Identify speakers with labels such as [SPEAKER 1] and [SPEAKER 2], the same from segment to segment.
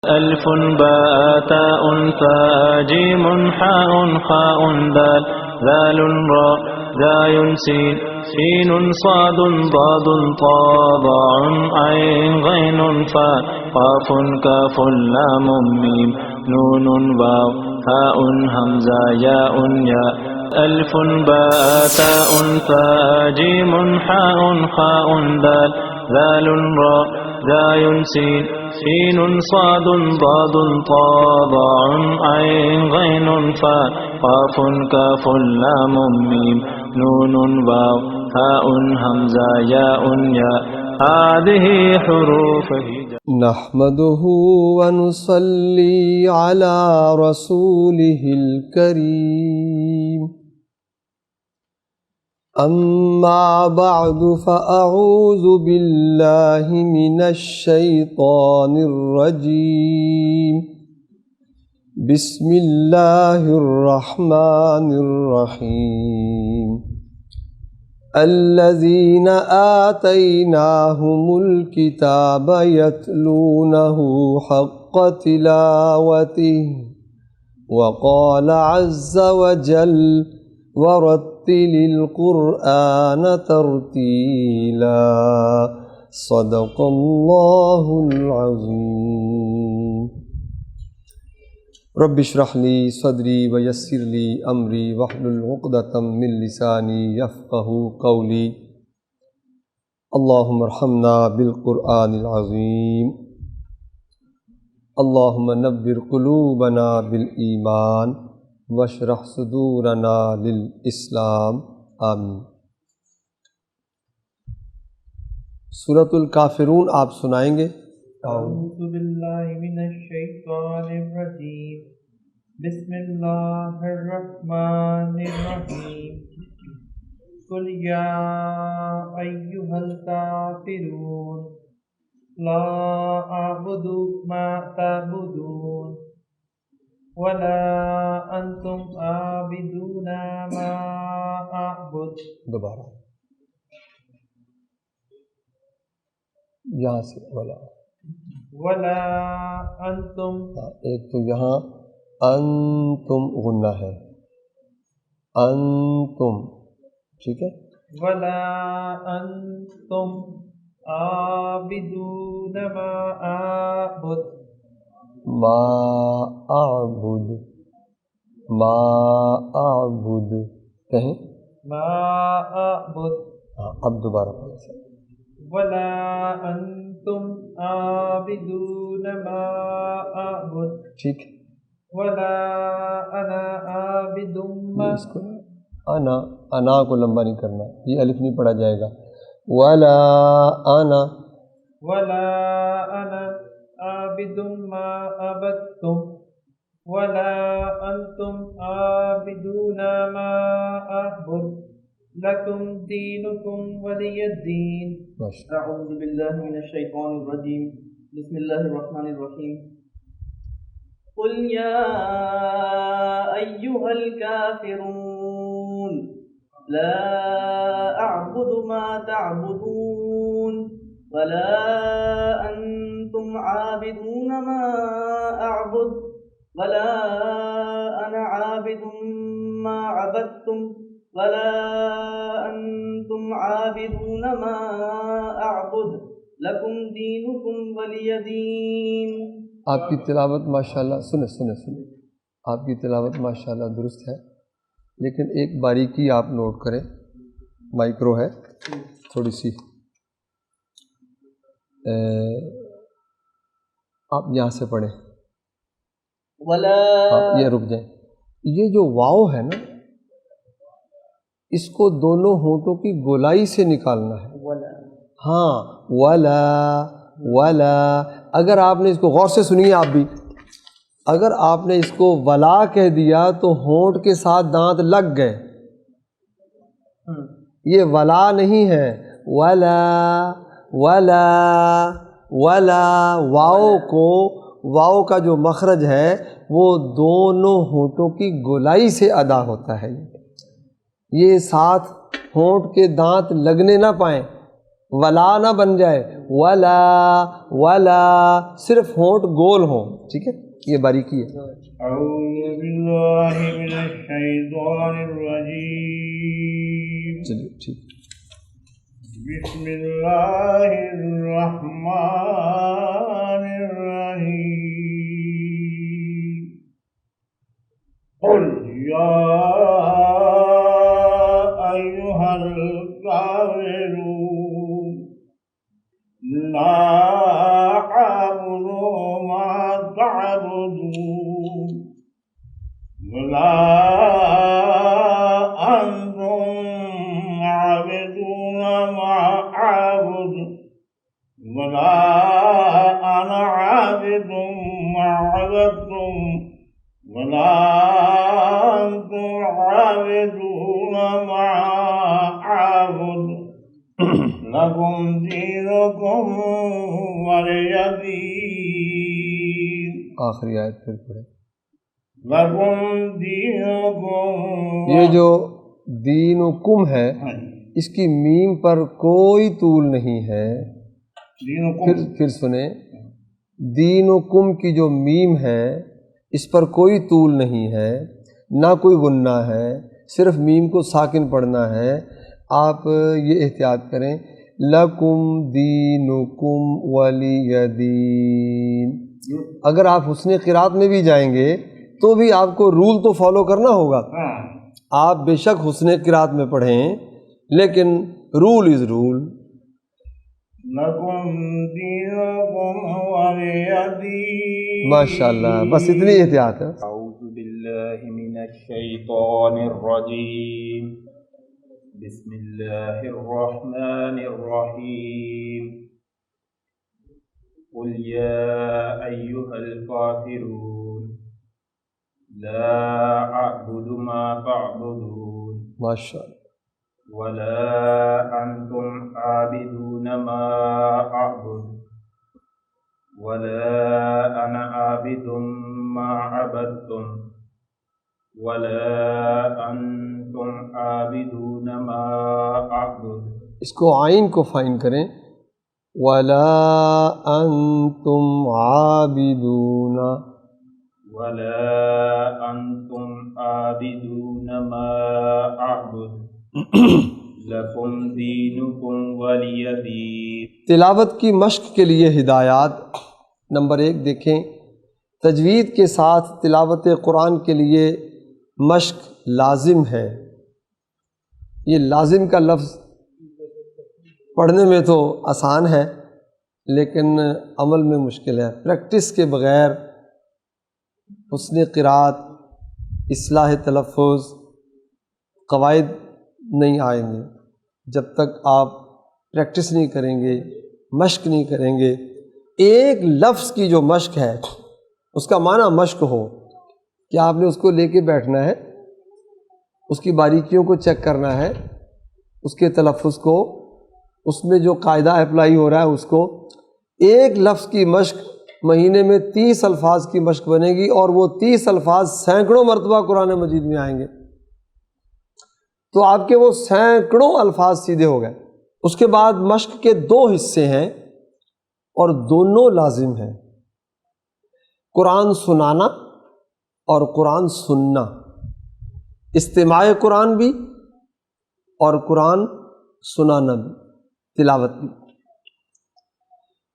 [SPEAKER 1] ألف باء تاء ثاء جيم حاء خاء دال ذال راء زاي سين سين صاد ضاد طاء ضاء عين غين فاء قاف كاف لام ميم نون واو هاء همزة ياء ياء ألف باء تاء ثاء جيم حاء خاء دال ذال راء زاي سين سين صاد ضاد طاء ضاء عين غين فاء قاف كاف لام ميم نون واو هاء همزة ياء ياء هذه حروف هجاء.
[SPEAKER 2] نحمده ونصلي على رسوله الكريم. أما بعد فأعوذ بالله من الشيطان الرجيم. بسم الله الرحمن الرحيم. الذين آتيناهم الكتاب يتلونه حق تلاوته وقال عز وجل ورتل القرآن ترتیلا صدق اللہ العظیم. رب اشرح لی صدری ویسر لی امری واحلل عقدۃ من لسانی یفقہوا قولی. اللہم ارحمنا بالقرآن العظیم. اللہم نور قلوبنا بالایمان واشرح صدورنا للاسلام. آمین. سورۃ الکافرون آپ سنائیں گے؟
[SPEAKER 3] اعوذ باللہ من الشیطان الرجیم. بسم اللہ الرحمن الرحیم. قل یا ایہا الکافرون لا اعبد ما تعبدون ولا انتم عابدون ما اعبد.
[SPEAKER 2] دوبارہ یہاں سے
[SPEAKER 3] ولا انتم،
[SPEAKER 2] ایک تو یہاں انتم غنہ ہے، انتم، ٹھیک ہے.
[SPEAKER 3] ولا انتم عابدون ما اعبد.
[SPEAKER 2] ما اعبد، ما اعبد کہیں،
[SPEAKER 3] ما اعبد.
[SPEAKER 2] اب دوبارہ پڑھیں.
[SPEAKER 3] ولا انتم عابدون ما اعبد.
[SPEAKER 2] ٹھیک.
[SPEAKER 3] ولا انا عابد ما.
[SPEAKER 2] اس کو انا کو لمبا نہیں کرنا، یہ الف نہیں پڑھا جائے گا. ولا انا،
[SPEAKER 3] ولا انا عابد ما عبدتم ولا انتم عابدون ما اعبد لکم دینکم ولی الدین. اعوذ باللہ من الشیطان الرجیم. بسم اللہ الرحمن الرحیم. قل یا ایہا الکافرون لا اعبد ما تعبدون ولا انتم عابدون ما اعبد ولا انا عابد ما عبدتم ولا انتم عابدون ما اعبد لکم دینکم ولی دین.
[SPEAKER 2] آپ کی تلاوت ماشاءاللہ، سنیں آپ کی تلاوت ماشاءاللہ درست ہے، لیکن ایک باریکی آپ نوٹ کریں، مائکرو ہے تھوڑی سی، آپ یہاں سے پڑھیں. آپ یہ رک جائیں. یہ جو واو ہے نا، اس کو دونوں ہونٹوں کی گولائی سے نکالنا ہے. ہاں، ولا ولا. اگر آپ نے اس کو غور سے سنیے، آپ بھی اگر آپ نے اس کو ولا کہہ دیا تو ہونٹ کے ساتھ دانت لگ گئے. یہ ولا نہیں ہے، ولا ولا ولا. واو کا جو مخرج ہے وہ دونوں ہونٹوں کی گولائی سے ادا ہوتا ہے. یہ ساتھ ہونٹ کے دانت لگنے نہ پائیں، ولا نہ بن جائے، ولا ولا، صرف ہونٹ گول ہوں، ٹھیک ہے، یہ باریکی ہے۔
[SPEAKER 4] أعوذ بالله من الشيطان الرجيم
[SPEAKER 2] چلیے ٹھیک،
[SPEAKER 4] بسم الله الرحمن الرحيم قل يا أيها الكافرون لا أعبد ما تعبدون ولا أنتم عابدون ما أعبد ولا أنا عابد ما عبدتم ولا أنتم عابدون ما أعبد لكم دينكم ولي دين
[SPEAKER 2] آخری آیت پھر پڑھیں۔
[SPEAKER 4] لكم دينكم
[SPEAKER 2] یہ جو دینکم ہے اس کی میم پر کوئی طول نہیں ہے، پھر سنیں، دینکم کی جو میم ہے اس پر کوئی طول نہیں ہے، نہ کوئی غنہ ہے، صرف میم کو ساکن پڑھنا ہے۔ آپ یہ احتیاط کریں، لکم دینکم ولی دین۔ اگر آپ حسن قرات میں بھی جائیں گے تو بھی آپ کو رول تو فالو کرنا ہوگا، آپ بے شک حسن قرات میں پڑھیں لیکن رول از رول۔
[SPEAKER 4] لكم دينكم ولي دين
[SPEAKER 2] ماشاءاللہ، بس اتنی احتیاط ہے۔
[SPEAKER 5] أعوذ بالله من الشيطان الرجيم بسم الله الرحمن الرحيم قل يا أيها الكافرون لا أعبد ما تعبدون
[SPEAKER 2] ماشاءاللہ،
[SPEAKER 5] ولا أنتم عابدون ما أعبد ولا أنا عابد ما عبدتم ولا أنتم عابدون ما أعبد۔
[SPEAKER 2] اس کو عین کو فائن کریں، ولا انتم عابدون،
[SPEAKER 5] ولا أنتم عابدون ما أعبد لكم دينكم ولي دين۔
[SPEAKER 2] تلاوت کی مشق کے لیے ہدایات۔ نمبر 1 دیکھیں، تجوید کے ساتھ تلاوت قرآن کے لیے مشق لازم ہے۔ یہ لازم کا لفظ پڑھنے میں تو آسان ہے لیکن عمل میں مشکل ہے۔ پریکٹس کے بغیر حسن قرات، اصلاح تلفظ، قواعد نہیں آئیں گے جب تک آپ پریکٹس نہیں کریں گے، مشق نہیں کریں گے۔ ایک لفظ کی جو مشق ہے اس کا معنی مشق ہو کہ آپ نے اس کو لے کے بیٹھنا ہے، اس کی باریکیوں کو چیک کرنا ہے، اس کے تلفظ کو، اس میں جو قاعدہ اپلائی ہو رہا ہے اس کو۔ ایک لفظ کی مشق مہینے میں 30 الفاظ کی مشق بنے گی اور وہ 30 الفاظ سینکڑوں مرتبہ قرآن مجید میں آئیں گے، تو آپ کے وہ سینکڑوں الفاظ سیدھے ہو گئے۔ اس کے بعد مشق کے 2 حصے ہیں اور دونوں لازم ہیں، قرآن سنانا اور قرآن سننا، استماع قرآن بھی اور قرآن سنانا بھی، تلاوت بھی۔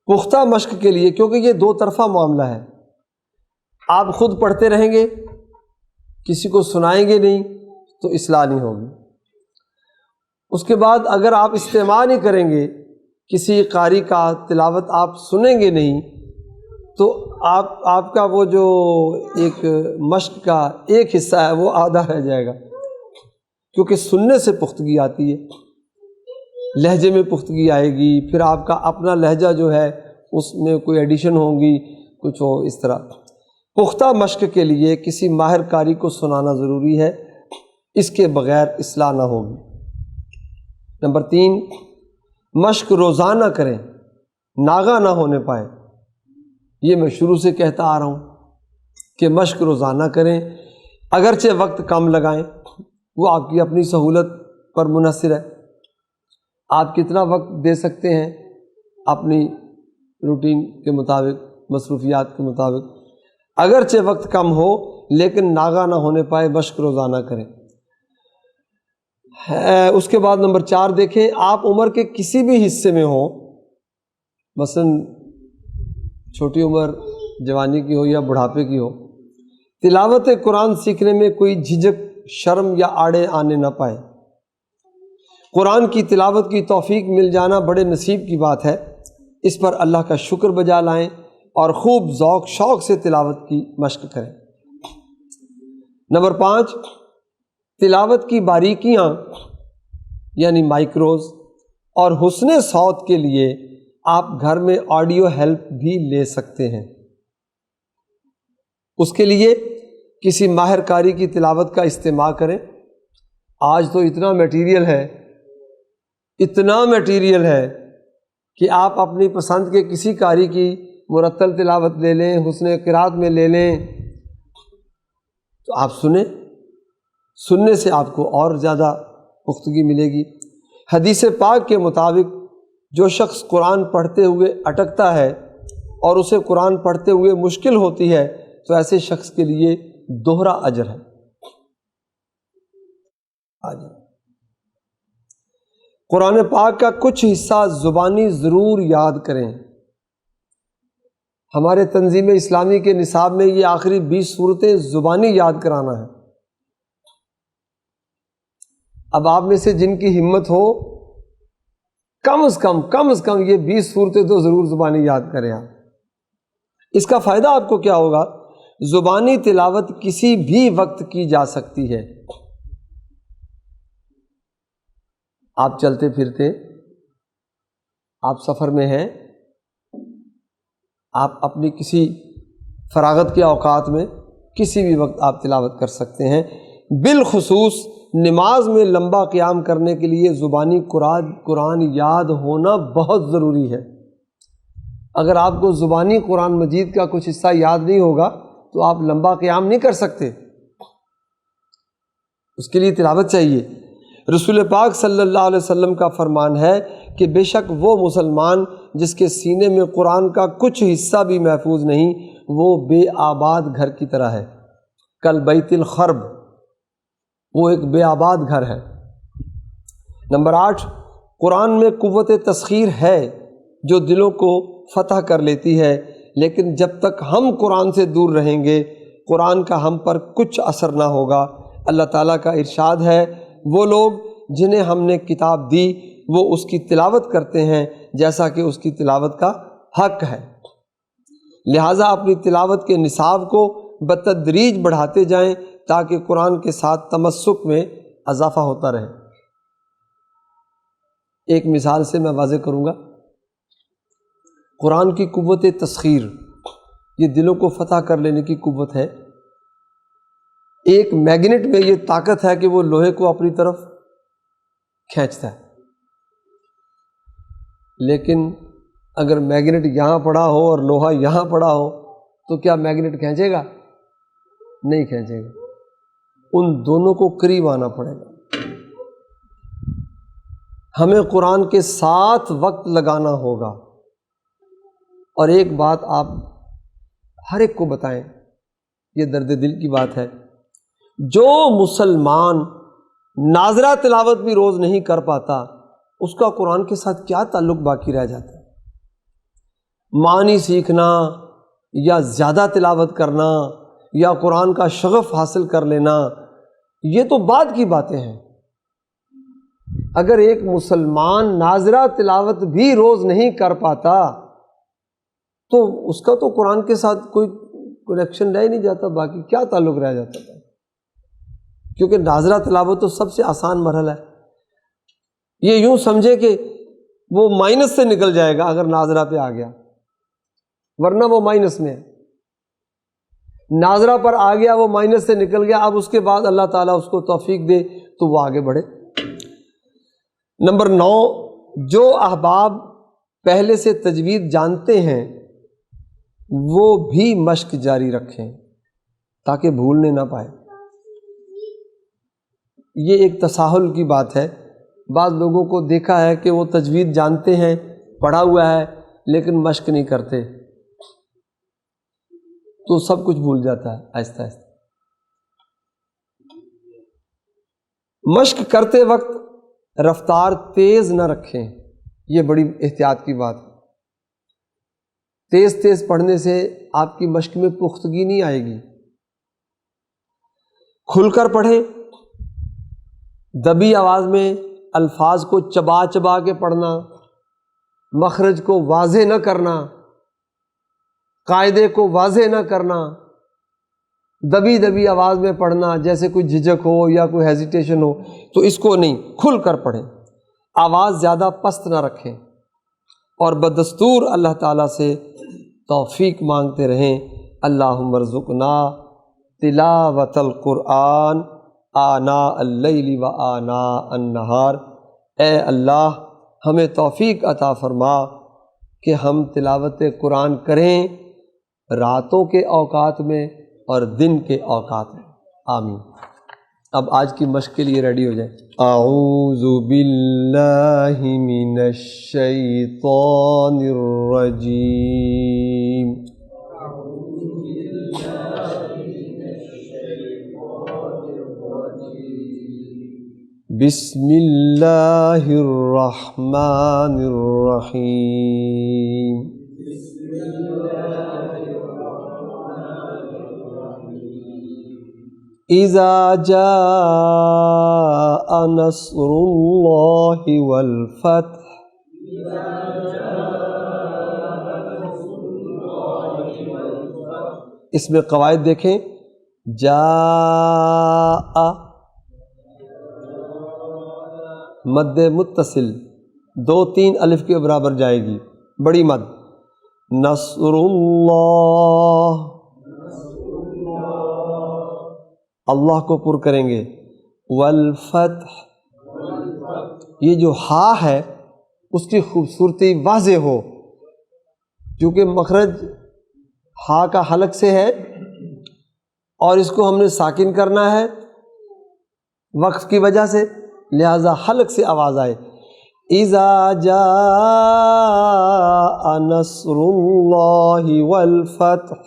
[SPEAKER 2] پختہ مشق کے لیے، کیونکہ یہ 2 طرفہ معاملہ ہے، آپ خود پڑھتے رہیں گے، کسی کو سنائیں گے نہیں تو اصلاح نہیں ہوگی۔ اس کے بعد اگر آپ استماع نہیں کریں گے، کسی قاری کا تلاوت آپ سنیں گے نہیں تو آپ کا وہ جو ایک مشق کا ایک حصہ ہے وہ آدھا رہ جائے گا، کیونکہ سننے سے پختگی آتی ہے، لہجے میں پختگی آئے گی، پھر آپ کا اپنا لہجہ جو ہے اس میں کوئی ایڈیشن ہوں گی، کچھ ہو اس طرح۔ پختہ مشق کے لیے کسی ماہر قاری کو سنانا ضروری ہے، اس کے بغیر اصلاح نہ ہوگی۔ نمبر 3، مشق روزانہ کریں، ناغہ نہ ہونے پائے۔ یہ میں شروع سے کہتا آ رہا ہوں کہ مشق روزانہ کریں، اگرچہ وقت کم لگائیں، وہ آپ کی اپنی سہولت پر منحصر ہے۔ آپ کتنا وقت دے سکتے ہیں اپنی روٹین کے مطابق، مصروفیات کے مطابق، اگرچہ وقت کم ہو لیکن ناغہ نہ ہونے پائے، مشق روزانہ کریں۔ اس کے بعد نمبر 4 دیکھیں، آپ عمر کے کسی بھی حصے میں ہوں، مثلا چھوٹی عمر جوانی کی ہو یا بڑھاپے کی ہو، تلاوت قرآن سیکھنے میں کوئی جھجک، شرم یا آڑے آنے نہ پائے۔ قرآن کی تلاوت کی توفیق مل جانا بڑے نصیب کی بات ہے، اس پر اللہ کا شکر بجا لائیں اور خوب ذوق شوق سے تلاوت کی مشق کریں۔ نمبر 5، تلاوت کی باریکیاں یعنی مائکروز اور حسن صوت کے لیے آپ گھر میں آڈیو ہیلپ بھی لے سکتے ہیں۔ اس کے لیے کسی ماہر قاری کی تلاوت کا استماع کریں۔ آج تو اتنا میٹیریل ہے کہ آپ اپنی پسند کے کسی قاری کی مرتل تلاوت لے لیں، حسن قرات میں لے لیں، تو آپ سننے سے آپ کو اور زیادہ پختگی ملے گی۔ حدیث پاک کے مطابق جو شخص قرآن پڑھتے ہوئے اٹکتا ہے اور اسے قرآن پڑھتے ہوئے مشکل ہوتی ہے تو ایسے شخص کے لیے دوہرا اجر ہے۔ قرآن پاک کا کچھ حصہ زبانی ضرور یاد کریں۔ ہمارے تنظیم اسلامی کے نصاب میں یہ آخری 20 صورتیں زبانی یاد کرانا ہے۔ اب آپ میں سے جن کی ہمت ہو کم از کم یہ 20 صورتیں تو ضرور زبانی یاد کریں آپ۔ اس کا فائدہ آپ کو کیا ہوگا؟ زبانی تلاوت کسی بھی وقت کی جا سکتی ہے۔ آپ چلتے پھرتے، آپ سفر میں ہیں، آپ اپنی کسی فراغت کے اوقات میں کسی بھی وقت آپ تلاوت کر سکتے ہیں۔ بالخصوص نماز میں لمبا قیام کرنے کے لیے زبانی قرآن یاد ہونا بہت ضروری ہے۔ اگر آپ کو زبانی قرآن مجید کا کچھ حصہ یاد نہیں ہوگا تو آپ لمبا قیام نہیں کر سکتے، اس کے لیے تلاوت چاہیے۔ رسول پاک صلی اللہ علیہ وسلم کا فرمان ہے کہ بے شک وہ مسلمان جس کے سینے میں قرآن کا کچھ حصہ بھی محفوظ نہیں، وہ بے آباد گھر کی طرح ہے، کل بیت الخرب، وہ ایک بے آباد گھر ہے۔ نمبر 8، قرآن میں قوت تسخیر ہے جو دلوں کو فتح کر لیتی ہے، لیکن جب تک ہم قرآن سے دور رہیں گے قرآن کا ہم پر کچھ اثر نہ ہوگا۔ اللہ تعالیٰ کا ارشاد ہے، وہ لوگ جنہیں ہم نے کتاب دی وہ اس کی تلاوت کرتے ہیں جیسا کہ اس کی تلاوت کا حق ہے، لہٰذا اپنی تلاوت کے نصاب کو بتدریج بڑھاتے جائیں تاکہ قرآن کے ساتھ تمسک میں اضافہ ہوتا رہے۔ ایک مثال سے میں واضح کروں گا، قرآن کی قوت تسخیر، یہ دلوں کو فتح کر لینے کی قوت ہے۔ ایک میگنیٹ میں یہ طاقت ہے کہ وہ لوہے کو اپنی طرف کھینچتا ہے، لیکن اگر میگنیٹ یہاں پڑا ہو اور لوہا یہاں پڑا ہو تو کیا میگنیٹ کھینچے گا؟ نہیں کھینچے گا، ان دونوں کو قریب آنا پڑے گا۔ ہمیں قرآن کے ساتھ وقت لگانا ہوگا۔ اور ایک بات آپ ہر ایک کو بتائیں، یہ درد دل کی بات ہے، جو مسلمان ناظرہ تلاوت بھی روز نہیں کر پاتا اس کا قرآن کے ساتھ کیا تعلق باقی رہ جاتا ہے؟ معنی سیکھنا یا زیادہ تلاوت کرنا یا قرآن کا شغف حاصل کر لینا یہ تو بعد کی باتیں ہیں۔ اگر ایک مسلمان ناظرہ تلاوت بھی روز نہیں کر پاتا تو اس کا تو قرآن کے ساتھ کوئی کنیکشن رہ ہی نہیں جاتا، باقی کیا تعلق رہ جاتا ہے؟ کیونکہ ناظرہ تلاوت تو سب سے آسان مرحلہ ہے۔ یہ یوں سمجھے کہ وہ مائنس سے نکل جائے گا اگر ناظرہ پہ آ گیا، ورنہ وہ مائنس میں ہے۔ ناظرہ پر آ گیا، وہ مائنس سے نکل گیا، اب اس کے بعد اللہ تعالیٰ اس کو توفیق دے تو وہ آگے بڑھے۔ نمبر 9، جو احباب پہلے سے تجوید جانتے ہیں وہ بھی مشق جاری رکھیں تاکہ بھولنے نہ پائے۔ یہ ایک تساہل کی بات ہے بعض لوگوں کو دیکھا ہے کہ وہ تجوید جانتے ہیں، پڑھا ہوا ہے، لیکن مشق نہیں کرتے، تو سب کچھ بھول جاتا ہے آہستہ آہستہ۔ مشق کرتے وقت رفتار تیز نہ رکھیں، یہ بڑی احتیاط کی بات ہے۔ تیز تیز پڑھنے سے آپ کی مشق میں پختگی نہیں آئے گی۔ کھل کر پڑھیں، دبی آواز میں الفاظ کو چبا چبا کے پڑھنا، مخرج کو واضح نہ کرنا، قاعدے کو واضح نہ کرنا، دبی دبی آواز میں پڑھنا جیسے کوئی جھجک ہو یا کوئی ہیزیٹیشن ہو، تو اس کو نہیں، کھل کر پڑھیں، آواز زیادہ پست نہ رکھیں، اور بدستور اللہ تعالیٰ سے توفیق مانگتے رہیں۔ اللہم ارزقنا تلاوت القرآن آناء اللیل و آناء النہار، اے اللہ ہمیں توفیق عطا فرما کہ ہم تلاوت قرآن کریں راتوں کے اوقات میں اور دن کے اوقات میں، آمین۔ اب آج کی مشق کے لیے ریڈی ہو جائیں۔ اعوذ باللہ من الشیطان الرجیم، بسم اللہ الرحمن الرحیم، اذا جاء نصر اللہ والفتح، اس میں قواعد دیکھیں، جاء مد متصل 2-3 الف کے برابر جائے گی، بڑی مد، نصر اللہ، اللہ کو پر کریں گے، والفتح، یہ جو ہا ہے اس کی خوبصورتی واضح ہو، کیونکہ مخرج ہا کا حلق سے ہے اور اس کو ہم نے ساکن کرنا ہے وقف کی وجہ سے، لہذا حلق سے آواز آئے، اذا جاء نصر اللہ والفتح،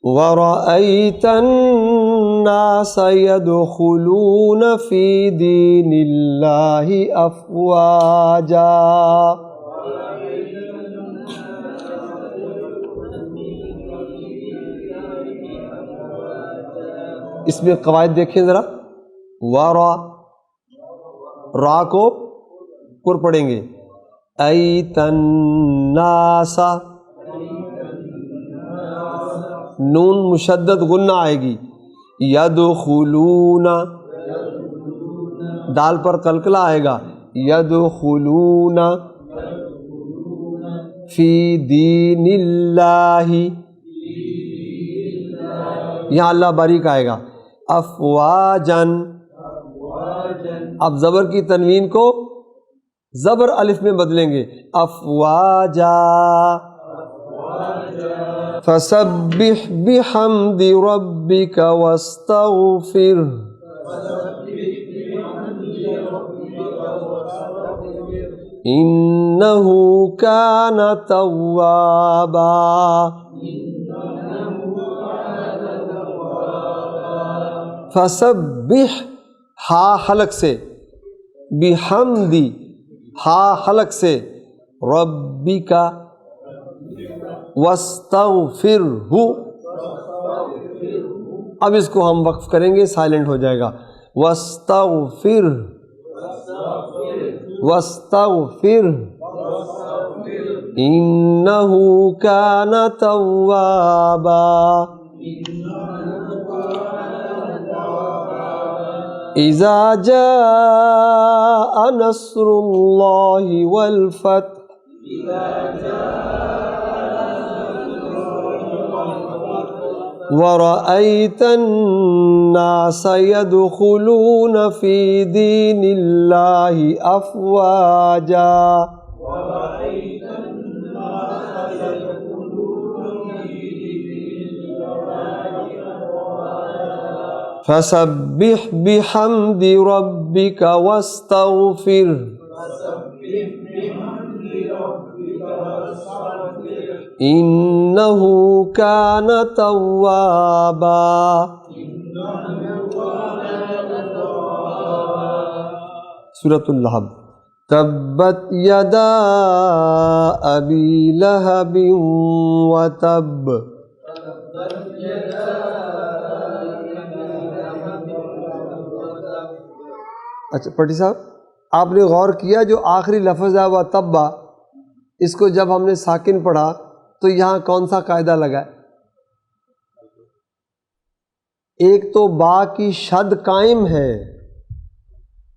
[SPEAKER 2] وَرَأَيْتَ النَّاسَ يَدْخُلُونَ فِي دِينِ اللَّهِ أَفْوَاجًا، اس میں قواعد دیکھیں ذرا، ورا، را کو پر پڑھیں گے، ایت الناس، نون مشدد غنہ آئے گی، یدخلون، دال پر قلقلہ آئے گا، یدخلون فی دین اللہ، یہاں اللہ باریک آئے گا، افواجن، اب زبر کی تنوین کو زبر الف میں بدلیں گے، افواجا، فسبح بحمد ربک واستغفر، انہ کان توابا، فسبح، ہا حلق سے، بحمدی، ہا حلق سے، ربک، واستغفرہ، اب اس کو ہم وقف کریں گے، سائلنٹ ہو جائے گا، واستغفر، واستغفر، انہ کان توابا، اذا جاء نصر اللہ والفتح، وَرَأَيْتَ النَّاسَ يَدْخُلُونَ فِي دِينِ اللَّهِ أَفْوَاجًا، فسبح بحمد ربك واستغفر إنه كان توابا. سورة اللہب. تبت یدا ابی لہب وتب. اچھا پٹی صاحب، آپ نے غور کیا جو آخری لفظ ہے وتبا، اس کو جب ہم نے ساکن پڑھا تو یہاں کون سا قاعدہ لگا ہے؟ ایک تو با کی شد قائم ہے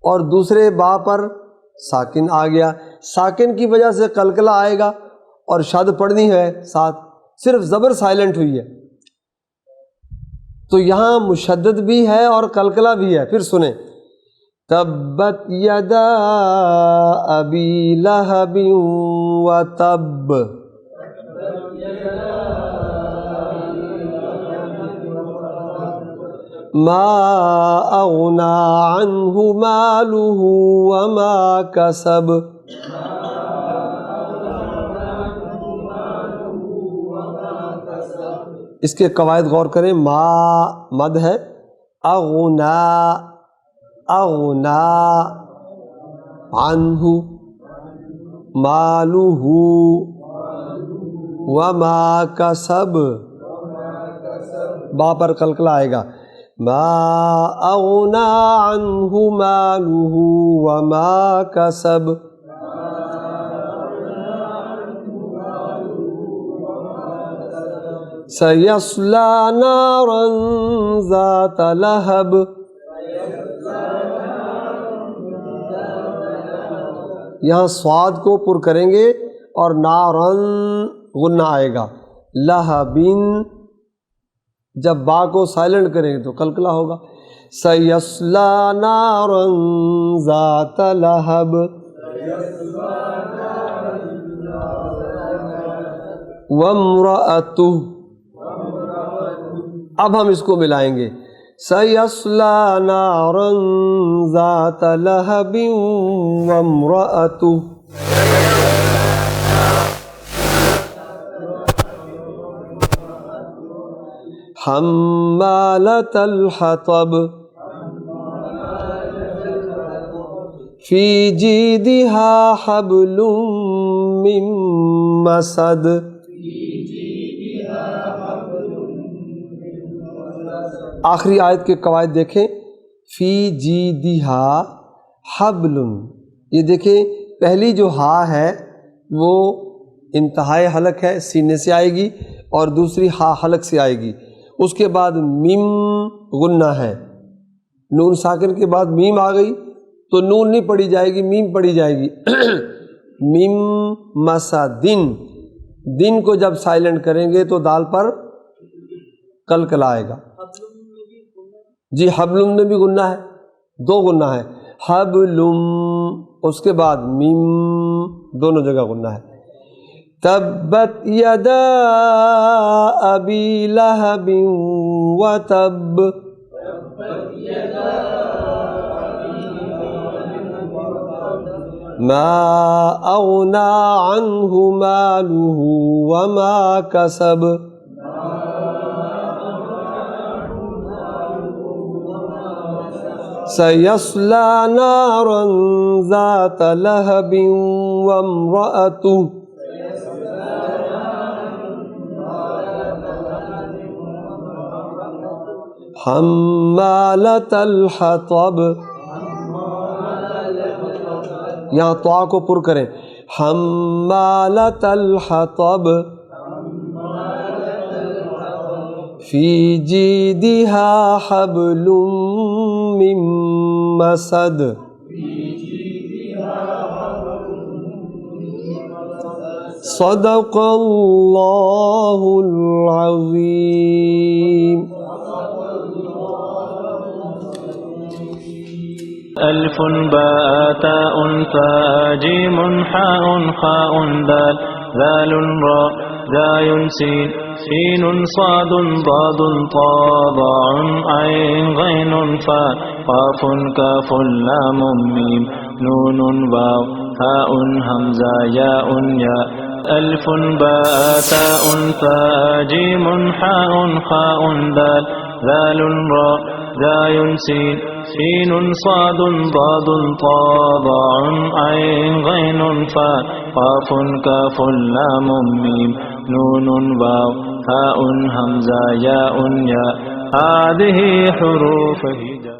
[SPEAKER 2] اور دوسرے با پر ساکن آ گیا. ساکن کی وجہ سے قلقلہ آئے گا اور شد پڑھنی ہے ساتھ، صرف زبر سائلنٹ ہوئی ہے. تو یہاں مشدد بھی ہے اور قلقلہ بھی ہے. پھر سنیں، تبت یدا ابی لہب وتب. ما اغنى عنه ماله وما كسب. اس کے قواعد غور کریں. ما مد ہے، اغنا اغنا عنہ مالہ وما کسب. با پر قلقلہ آئے گا. ما اغنا عنہ مالہ وما کسب. سیصلی نارا ذات لہب. یہاں سواد کو پر کریں گے اور نارن غنہ آئے گا. لہبن جب با کو سائلنٹ کریں گے تو قلقلہ ہوگا. سیصلی نارا ذات لہب وامرأتہ. اب ہم اس کو ملائیں گے. سیصلی نارا ذات لہب وامرأتہ. حمالۃ الحطب فی جیدہا حبل من مسد. آخری آیت کے قواعد دیکھیں. فی جیدہا حبل، یہ دیکھیں پہلی جو ہا ہے وہ انتہائی حلق ہے، سینے سے آئے گی، اور دوسری ہا حلق سے آئے گی. اس کے بعد میم غنہ ہے. نون ساکن کے بعد میم آ گئی تو نون نہیں پڑھی جائے گی، میم پڑھی جائے گی. میم مسدن، دن کو جب سائلنٹ کریں گے تو دال پر قلقلہ آئے گا. جی حبلم میں بھی غنہ ہے، دو غنہ ہے. حبلم اس کے بعد میم، دونوں جگہ غنہ ہے. تبت یدا ابی لہب وتب. ما اغنى عنه ماله وما كسب. سيصلى نارا ذات لهب وامرأته حمالة الحطب. یہاں طاء کو پر کریں. حمالة الحطب فی جیدہا حبل من مسد. صدق اللہ العظیم.
[SPEAKER 1] ألف باء تاء ثاء جيم حاء خاء دال ذال راء زاي سين سين صاد ضاد طاء ضاء عين غين فاء قاف كاف لام ميم نون واو هاء همزة ياء ياء ألف باء تاء ثاء جيم حاء خاء دال ذال راء زاي سين سين صاد ضاد طاء ضاء عين غين فاء قاف كاف لام ميم نون واو هاء همزة ياء ياء هذه حروف هجاء.